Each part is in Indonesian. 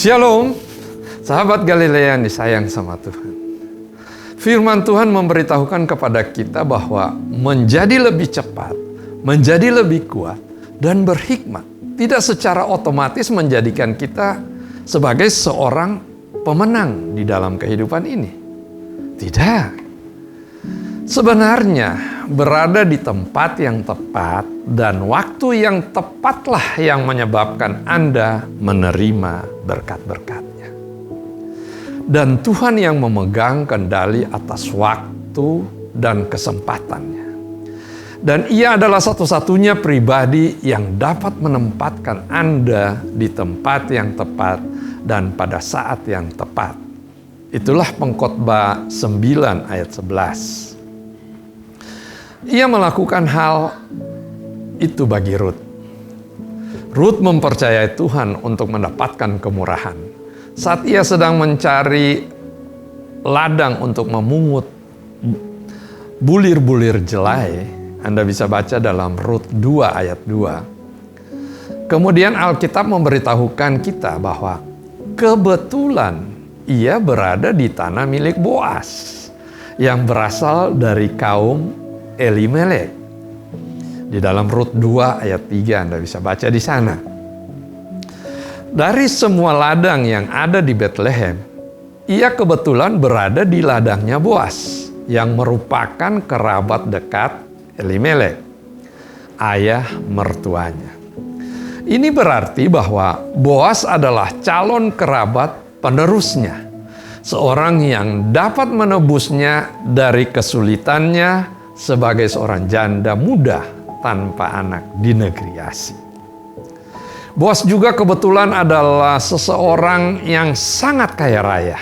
Shalom, sahabat Galilea yang disayang sama Tuhan. Firman Tuhan memberitahukan kepada kita bahwa menjadi lebih cepat, menjadi lebih kuat, dan berhikmat tidak secara otomatis menjadikan kita sebagai seorang pemenang di dalam kehidupan ini. Tidak. Sebenarnya berada di tempat yang tepat dan waktu yang tepatlah yang menyebabkan Anda menerima berkat-berkatnya. Dan Tuhan yang memegang kendali atas waktu dan kesempatannya. Dan Ia adalah satu-satunya pribadi yang dapat menempatkan Anda di tempat yang tepat dan pada saat yang tepat. Itulah Pengkhotbah 9 ayat 11. Ia melakukan hal itu bagi Rut. Rut mempercayai Tuhan untuk mendapatkan kemurahan. Saat ia sedang mencari ladang untuk memungut bulir-bulir jelai, Anda bisa baca dalam Rut 2 ayat 2. Kemudian Alkitab memberitahukan kita bahwa kebetulan ia berada di tanah milik Boas yang berasal dari kaum Elimelek. Di dalam Rut 2 ayat 3 Anda bisa baca di sana. Dari semua ladang yang ada di Betlehem, ia kebetulan berada di ladangnya Boas yang merupakan kerabat dekat Elimelek, ayah mertuanya. Ini berarti bahwa Boas adalah calon kerabat penerusnya, seorang yang dapat menebusnya dari kesulitannya sebagai seorang janda muda tanpa anak di negeri asing. Boas juga kebetulan adalah seseorang yang sangat kaya raya.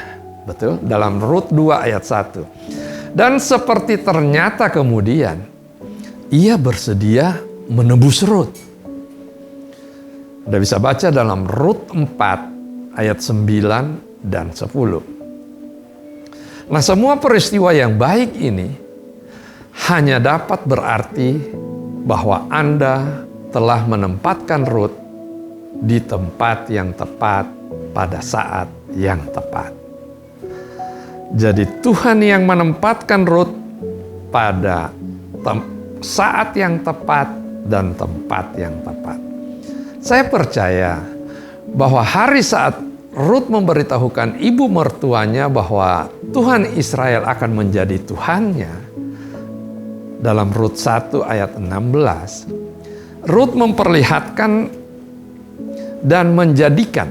Betul, dalam Rut 2 ayat 1. Dan seperti ternyata kemudian, ia bersedia menebus Rut. Anda bisa baca dalam Rut 4 ayat 9 dan 10. Nah, semua peristiwa yang baik ini hanya dapat berarti bahwa Anda telah menempatkan Rut di tempat yang tepat pada saat yang tepat. Jadi Tuhan yang menempatkan Rut pada saat yang tepat dan tempat yang tepat. Saya percaya bahwa hari saat Rut memberitahukan ibu mertuanya bahwa Tuhan Israel akan menjadi Tuhannya, dalam Rut 1 ayat 16, Rut memperlihatkan dan menjadikan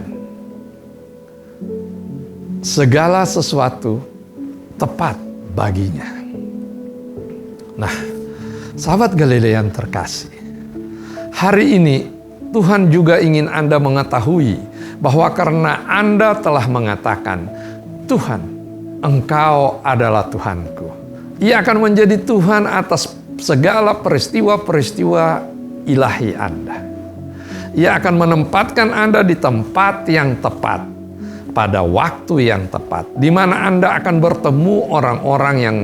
segala sesuatu tepat baginya. Nah, sahabat Galilea yang terkasih, hari ini Tuhan juga ingin Anda mengetahui bahwa karena Anda telah mengatakan, Tuhan, Engkau adalah Tuhanku. Ia akan menjadi Tuhan atas segala peristiwa-peristiwa ilahi Anda. Ia akan menempatkan Anda di tempat yang tepat, pada waktu yang tepat, di mana Anda akan bertemu orang-orang yang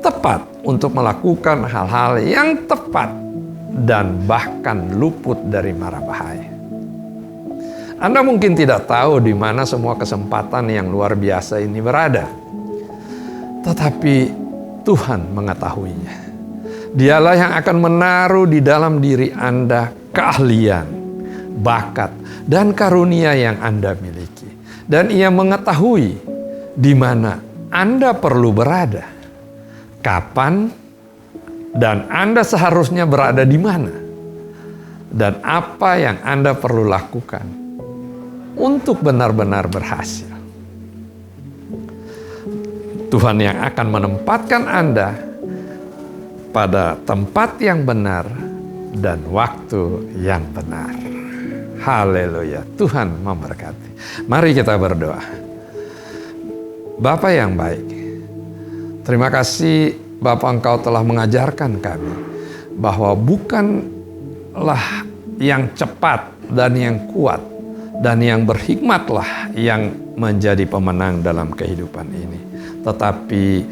tepat untuk melakukan hal-hal yang tepat dan bahkan luput dari mara bahaya. Anda mungkin tidak tahu di mana semua kesempatan yang luar biasa ini berada, tetapi Tuhan mengetahuinya. Dialah yang akan menaruh di dalam diri Anda keahlian, bakat, dan karunia yang Anda miliki. Dan Ia mengetahui di mana Anda perlu berada, kapan, dan Anda seharusnya berada di mana, dan apa yang Anda perlu lakukan untuk benar-benar berhasil. Tuhan yang akan menempatkan Anda pada tempat yang benar dan waktu yang benar. Haleluya, Tuhan memberkati. Mari kita berdoa. Bapa yang baik, terima kasih Bapa, Engkau telah mengajarkan kami bahwa bukanlah yang cepat dan yang kuat dan yang berhikmatlah yang menjadi pemenang dalam kehidupan ini, tetapi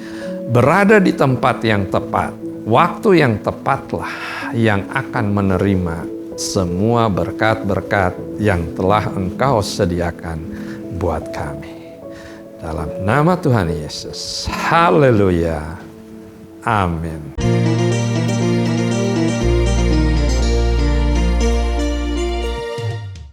berada di tempat yang tepat, waktu yang tepatlah yang akan menerima semua berkat-berkat yang telah Engkau sediakan buat kami. Dalam nama Tuhan Yesus. Haleluya. Amin.